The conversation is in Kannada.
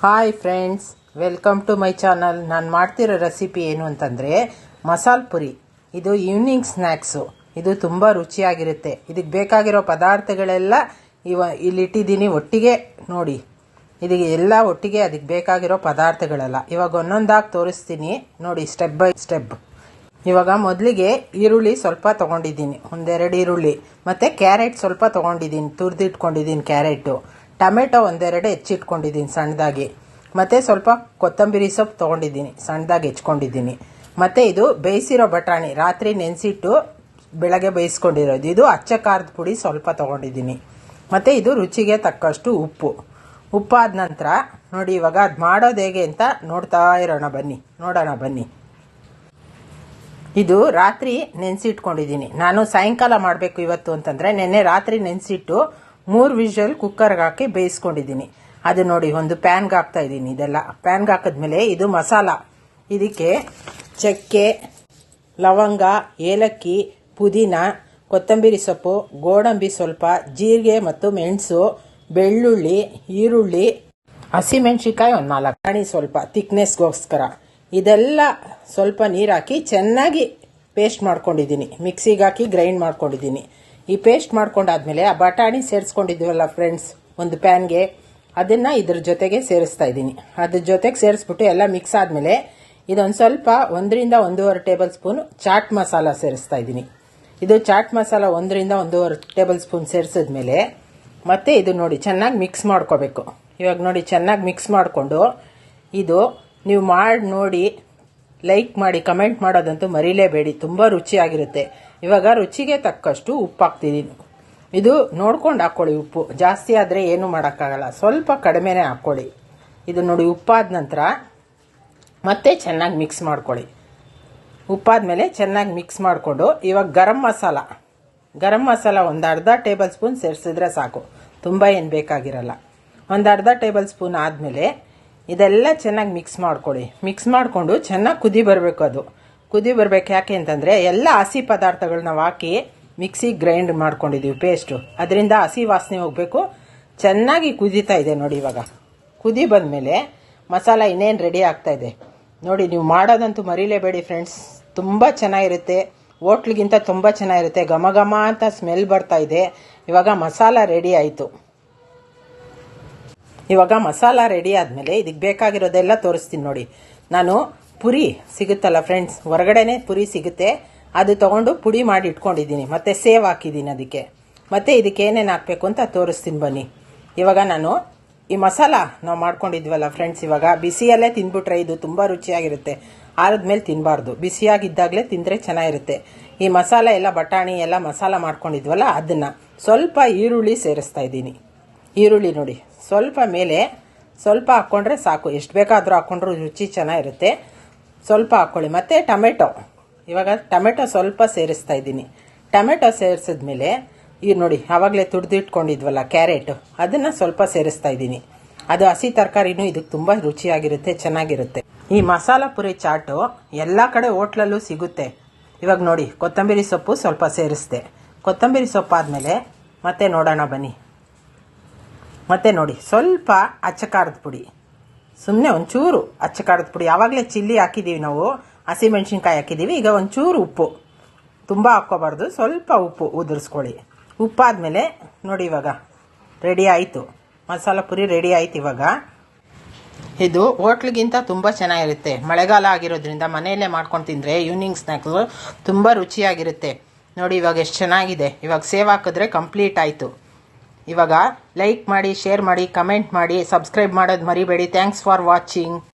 Hi friends, welcome to my channel. ನಾನು ಮಾಡ್ತಿರೋ ರೆಸಿಪಿ ಏನು ಅಂತಂದರೆ ಮಸಾಲೆ ಪುರಿ. ಇದು ಈವ್ನಿಂಗ್ ಸ್ನ್ಯಾಕ್ಸು. ಇದು ತುಂಬ ರುಚಿಯಾಗಿರುತ್ತೆ. ಇದಕ್ಕೆ ಬೇಕಾಗಿರೋ ಪದಾರ್ಥಗಳೆಲ್ಲ ಇಲ್ಲಿಟ್ಟಿದ್ದೀನಿ ಒಟ್ಟಿಗೆ ನೋಡಿ. ಇದಕ್ಕೆ ಎಲ್ಲ ಒಟ್ಟಿಗೆ ಅದಕ್ಕೆ ಬೇಕಾಗಿರೋ ಪದಾರ್ಥಗಳೆಲ್ಲ ಇವಾಗ ಒಂದೊಂದಾಗಿ ತೋರಿಸ್ತೀನಿ ನೋಡಿ, ಸ್ಟೆಪ್ ಬೈ ಸ್ಟೆಪ್. ಇವಾಗ ಮೊದಲಿಗೆ ಈರುಳ್ಳಿ ಸ್ವಲ್ಪ ತೊಗೊಂಡಿದ್ದೀನಿ, ಒಂದೆರಡು ಈರುಳ್ಳಿ, ಮತ್ತು ಕ್ಯಾರೆಟ್ ಸ್ವಲ್ಪ ತೊಗೊಂಡಿದ್ದೀನಿ, ತುರಿದಿಟ್ಕೊಂಡಿದ್ದೀನಿ ಕ್ಯಾರೆಟು. ಟೊಮೆಟೊ ಒಂದೆರಡು ಹೆಚ್ಚಿಟ್ಕೊಂಡಿದ್ದೀನಿ ಸಣ್ಣದಾಗಿ, ಮತ್ತು ಸ್ವಲ್ಪ ಕೊತ್ತಂಬರಿ ಸೊಪ್ಪು ತೊಗೊಂಡಿದ್ದೀನಿ, ಸಣ್ಣದಾಗಿ ಹೆಚ್ಕೊಂಡಿದ್ದೀನಿ. ಮತ್ತು ಇದು ಬೇಯಿಸಿರೋ ಬಟಾಣಿ, ರಾತ್ರಿ ನೆನೆಸಿಟ್ಟು ಬೆಳಗ್ಗೆ ಬೇಯಿಸ್ಕೊಂಡಿರೋದು. ಇದು ಅಚ್ಚ ಖಾರದ ಪುಡಿ ಸ್ವಲ್ಪ ತೊಗೊಂಡಿದ್ದೀನಿ. ಮತ್ತು ಇದು ರುಚಿಗೆ ತಕ್ಕಷ್ಟು ಉಪ್ಪಾದ ನಂತರ ನೋಡಿ, ಇವಾಗ ಅದು ಮಾಡೋದು ಹೇಗೆ ಅಂತ ನೋಡೋಣ ಬನ್ನಿ. ಇದು ರಾತ್ರಿ ನೆನೆಸಿಟ್ಕೊಂಡಿದ್ದೀನಿ. ನಾನು ಸಾಯಂಕಾಲ ಮಾಡಬೇಕು ಇವತ್ತು ಅಂತಂದರೆ ನೆನ್ನೆ ರಾತ್ರಿ ನೆನೆಸಿಟ್ಟು 3 ವಿಷಲ್ ಕುಕ್ಕರ್ಗೆ ಹಾಕಿ ಬೇಯಿಸ್ಕೊಂಡಿದ್ದೀನಿ. ಅದು ನೋಡಿ, ಒಂದು ಪ್ಯಾನ್ಗೆ ಹಾಕ್ತಾ ಇದ್ದೀನಿ. ಇದೆಲ್ಲ ಪ್ಯಾನ್ಗೆ ಹಾಕಿದ್ಮೇಲೆ ಇದು ಮಸಾಲ. ಇದಕ್ಕೆ ಚಕ್ಕೆ, ಲವಂಗ, ಏಲಕ್ಕಿ, ಪುದೀನ, ಕೊತ್ತಂಬರಿ ಸೊಪ್ಪು, ಗೋಡಂಬಿ ಸ್ವಲ್ಪ, ಜೀರಿಗೆ ಮತ್ತು ಮೆಣಸು, ಬೆಳ್ಳುಳ್ಳಿ, ಈರುಳ್ಳಿ, ಹಸಿಮೆಣ್ಸಿಕಾಯಿ ಒಂದು 4 ಕಾಣಿ, ಸ್ವಲ್ಪ ಥಿಕ್ನೆಸ್ಗೋಸ್ಕರ ಇದೆಲ್ಲ ಸ್ವಲ್ಪ ನೀರು ಹಾಕಿ ಚೆನ್ನಾಗಿ ಪೇಸ್ಟ್ ಮಾಡ್ಕೊಂಡಿದ್ದೀನಿ. ಮಿಕ್ಸಿಗೆ ಹಾಕಿ ಗ್ರೈಂಡ್ ಮಾಡ್ಕೊಂಡಿದ್ದೀನಿ. ಈ ಪೇಸ್ಟ್ ಮಾಡ್ಕೊಂಡಾದ್ಮೇಲೆ ಆ ಬಟಾಣಿ ಸೇರಿಸ್ಕೊಂಡಿದ್ದೀವಲ್ಲ ಫ್ರೆಂಡ್ಸ್ ಒಂದು ಪ್ಯಾನ್ಗೆ, ಅದನ್ನು ಇದ್ರ ಜೊತೆಗೆ ಸೇರಿಸ್ತಾ ಇದ್ದೀನಿ. ಅದ್ರ ಜೊತೆಗೆ ಸೇರಿಸ್ಬಿಟ್ಟು ಎಲ್ಲ ಮಿಕ್ಸ್ ಆದಮೇಲೆ ಇದೊಂದು ಸ್ವಲ್ಪ 1 ರಿಂದ 1.5 ಟೇಬಲ್ ಸ್ಪೂನ್ ಚಾಟ್ ಮಸಾಲ ಸೇರಿಸ್ತಾ ಇದ್ದೀನಿ. ಇದು ಚಾಟ್ ಮಸಾಲ 1 ರಿಂದ 1.5 ಟೇಬಲ್ ಸ್ಪೂನ್ ಸೇರಿಸಿದ್ಮೇಲೆ ಮತ್ತೆ ಇದು ನೋಡಿ ಚೆನ್ನಾಗಿ ಮಿಕ್ಸ್ ಮಾಡ್ಕೋಬೇಕು. ಇವಾಗ ನೋಡಿ ಚೆನ್ನಾಗಿ ಮಿಕ್ಸ್ ಮಾಡಿಕೊಂಡು, ಇದು ನೀವು ಮಾಡಿ ನೋಡಿ, ಲೈಕ್ ಮಾಡಿ, ಕಮೆಂಟ್ ಮಾಡೋದಂತೂ ಮರೀಲೇಬೇಡಿ, ತುಂಬ ರುಚಿಯಾಗಿರುತ್ತೆ. ಇವಾಗ ರುಚಿಗೆ ತಕ್ಕಷ್ಟು ಉಪ್ಪು ಹಾಕ್ತಿದ್ದೀನಿ. ಇದು ನೋಡ್ಕೊಂಡು ಹಾಕ್ಕೊಳ್ಳಿ. ಉಪ್ಪು ಜಾಸ್ತಿ ಆದರೆ ಏನು ಮಾಡೋಕ್ಕಾಗಲ್ಲ, ಸ್ವಲ್ಪ ಕಡಿಮೆನೇ ಹಾಕ್ಕೊಳ್ಳಿ. ಇದು ನೋಡಿ ಉಪ್ಪಾದ ನಂತರ ಮತ್ತೆ ಚೆನ್ನಾಗಿ ಮಿಕ್ಸ್ ಮಾಡ್ಕೊಳ್ಳಿ. ಉಪ್ಪಾದ್ಮೇಲೆ ಚೆನ್ನಾಗಿ ಮಿಕ್ಸ್ ಮಾಡಿಕೊಂಡು ಇವಾಗ ಗರಂ ಮಸಾಲ ಒಂದು ಅರ್ಧ ಟೇಬಲ್ ಸ್ಪೂನ್ ಸೇರಿಸಿದ್ರೆ ಸಾಕು, ತುಂಬ ಏನು ಬೇಕಾಗಿರಲ್ಲ. ಒಂದು ಅರ್ಧ ಟೇಬಲ್ ಸ್ಪೂನ್ ಆದಮೇಲೆ ಇದೆಲ್ಲ ಚೆನ್ನಾಗಿ ಮಿಕ್ಸ್ ಮಾಡ್ಕೊಳ್ಳಿ. ಮಿಕ್ಸ್ ಮಾಡಿಕೊಂಡು ಚೆನ್ನಾಗಿ ಕುದಿ ಬರಬೇಕು. ಅದು ಕುದಿ ಬರಬೇಕು. ಯಾಕೆ ಅಂತಂದರೆ ಎಲ್ಲ ಹಸಿ ಪದಾರ್ಥಗಳನ್ನ ಹಾಕಿ ಮಿಕ್ಸಿಗೆ ಗ್ರೈಂಡ್ ಮಾಡ್ಕೊಂಡಿದ್ದೀವಿ ಪೇಸ್ಟು, ಅದರಿಂದ ಹಸಿ ವಾಸನೆ ಹೋಗಬೇಕು. ಚೆನ್ನಾಗಿ ಕುದೀತಾ ಇದೆ ನೋಡಿ. ಇವಾಗ ಕುದಿ ಬಂದಮೇಲೆ ಮಸಾಲ ಇನ್ನೇನು ರೆಡಿ ಆಗ್ತಾ ಇದೆ ನೋಡಿ. ನೀವು ಮಾಡೋದಂತೂ ಮರೀಲೇಬೇಡಿ ಫ್ರೆಂಡ್ಸ್, ತುಂಬ ಚೆನ್ನಾಗಿರುತ್ತೆ. ಹೋಟ್ಲಿಗಿಂತ ತುಂಬ ಚೆನ್ನಾಗಿರುತ್ತೆ. ಘಮ ಘಮ ಅಂತ ಸ್ಮೆಲ್ ಬರ್ತಾ ಇದೆ. ಇವಾಗ ಮಸಾಲ ರೆಡಿ ಆಯಿತು. ಇವಾಗ ಮಸಾಲ ರೆಡಿ ಆದಮೇಲೆ ಇದಕ್ಕೆ ಬೇಕಾಗಿರೋದೆಲ್ಲ ತೋರಿಸ್ತೀನಿ ನೋಡಿ. ನಾನು ಪುರಿ ಸಿಗುತ್ತಲ್ಲ ಫ್ರೆಂಡ್ಸ್, ಹೊರಗಡೆನೇ ಪುರಿ ಸಿಗುತ್ತೆ, ಅದು ತೊಗೊಂಡು ಪುಡಿ ಮಾಡಿ ಇಟ್ಕೊಂಡಿದ್ದೀನಿ. ಮತ್ತು ಸೇವ್ ಹಾಕಿದ್ದೀನಿ ಅದಕ್ಕೆ. ಮತ್ತು ಇದಕ್ಕೆ ಏನೇನು ಹಾಕಬೇಕು ಅಂತ ತೋರಿಸ್ತೀನಿ ಬನ್ನಿ. ಇವಾಗ ನಾನು ಈ ಮಸಾಲ ನಾವು ಮಾಡ್ಕೊಂಡಿದ್ವಲ್ಲ ಫ್ರೆಂಡ್ಸ್, ಇವಾಗ ಬಿಸಿಯಲ್ಲೇ ತಿಂದ್ಬಿಟ್ರೆ ಇದು ತುಂಬ ರುಚಿಯಾಗಿರುತ್ತೆ. ಆರಿದ್ಮೇಲೆ ತಿನ್ನಬಾರ್ದು, ಬಿಸಿಯಾಗಿದ್ದಾಗಲೇ ತಿಂದರೆ ಚೆನ್ನಾಗಿರುತ್ತೆ. ಈ ಮಸಾಲ ಎಲ್ಲ ಬಟಾಣಿ ಎಲ್ಲ ಮಸಾಲ ಮಾಡ್ಕೊಂಡಿದ್ವಲ್ಲ, ಅದನ್ನು ಸ್ವಲ್ಪ ಈರುಳ್ಳಿ ಸೇರಿಸ್ತಾ ಇದ್ದೀನಿ. ಈರುಳ್ಳಿ ನೋಡಿ ಸ್ವಲ್ಪ ಮೇಲೆ ಸ್ವಲ್ಪ ಹಾಕ್ಕೊಂಡ್ರೆ ಸಾಕು, ಎಷ್ಟು ಬೇಕಾದರೂ ಹಾಕ್ಕೊಂಡ್ರೂ ರುಚಿ ಚೆನ್ನಾಗಿರುತ್ತೆ. ಸ್ವಲ್ಪ ಹಾಕ್ಕೊಳ್ಳಿ. ಮತ್ತು ಇವಾಗ ಟೊಮೆಟೊ ಸ್ವಲ್ಪ ಸೇರಿಸ್ತಾ ಇದ್ದೀನಿ. ಟೊಮೆಟೊ ಸೇರಿಸಿದ್ಮೇಲೆ ಈ ನೋಡಿ ಆವಾಗಲೇ ತುರಿದಿಟ್ಕೊಂಡಿದ್ವಲ್ಲ ಕ್ಯಾರೆಟು, ಅದನ್ನು ಸ್ವಲ್ಪ ಸೇರಿಸ್ತಾ ಇದ್ದೀನಿ. ಅದು ಹಸಿ ತರಕಾರಿನೂ ಇದಕ್ಕೆ ತುಂಬ ರುಚಿಯಾಗಿರುತ್ತೆ, ಚೆನ್ನಾಗಿರುತ್ತೆ. ಈ ಮಸಾಲ ಪುರಿ ಚಾಟು ಎಲ್ಲ ಕಡೆ ಹೋಟ್ಲಲ್ಲೂ ಸಿಗುತ್ತೆ. ಇವಾಗ ನೋಡಿ ಕೊತ್ತಂಬರಿ ಸೊಪ್ಪು ಸ್ವಲ್ಪ ಸೇರಿಸ್ದೆ. ಕೊತ್ತಂಬರಿ ಸೊಪ್ಪು ಆದಮೇಲೆ ಮತ್ತೆ ನೋಡೋಣ ಬನ್ನಿ. ಮತ್ತೆ ನೋಡಿ ಸ್ವಲ್ಪ ಅಚ್ಚ ಖಾರದ ಪುಡಿ, ಸುಮ್ಮನೆ ಒಂಚೂರು ಅಚ್ಚ ಖಾರದ ಪುಡಿ. ಆವಾಗಲೇ ಚಿಲ್ಲಿ ಹಾಕಿದ್ದೀವಿ ನಾವು, ಹಸಿಮೆಣ್ಸಿನ್ಕಾಯಿ ಹಾಕಿದ್ದೀವಿ. ಈಗ ಒಂಚೂರು ಉಪ್ಪು, ತುಂಬ ಹಾಕ್ಕೋಬಾರ್ದು, ಸ್ವಲ್ಪ ಉಪ್ಪು ಉದುರಿಸ್ಕೊಳ್ಳಿ. ಉಪ್ಪಾದಮೇಲೆ ನೋಡಿ ಇವಾಗ ರೆಡಿ ಆಯಿತು, ಮಸಾಲ ಪುರಿ ರೆಡಿ ಆಯ್ತು. ಇವಾಗ ಇದು ಹೋಟ್ಲಿಗಿಂತ ತುಂಬ ಚೆನ್ನಾಗಿರುತ್ತೆ. ಮಳೆಗಾಲ ಆಗಿರೋದ್ರಿಂದ ಮನೆಯಲ್ಲೇ ಮಾಡ್ಕೊಂಡು ತಿಂದರೆ ಈವ್ನಿಂಗ್ ಸ್ನ್ಯಾಕ್ಸು ತುಂಬ ರುಚಿಯಾಗಿರುತ್ತೆ ನೋಡಿ. ಇವಾಗ ಎಷ್ಟು ಚೆನ್ನಾಗಿದೆ. ಇವಾಗ ಸೇವ್ ಹಾಕಿದ್ರೆ ಕಂಪ್ಲೀಟ್ ಆಯಿತು. ಇವಾಗ ಲೈಕ್ ಮಾಡಿ, ಶೇರ್ ಮಾಡಿ, ಕಮೆಂಟ್ ಮಾಡಿ, ಸಬ್ಸ್ಕ್ರೈಬ್ ಮಾಡೋದು ಮರಿಬೇಡಿ. Thanks for watching.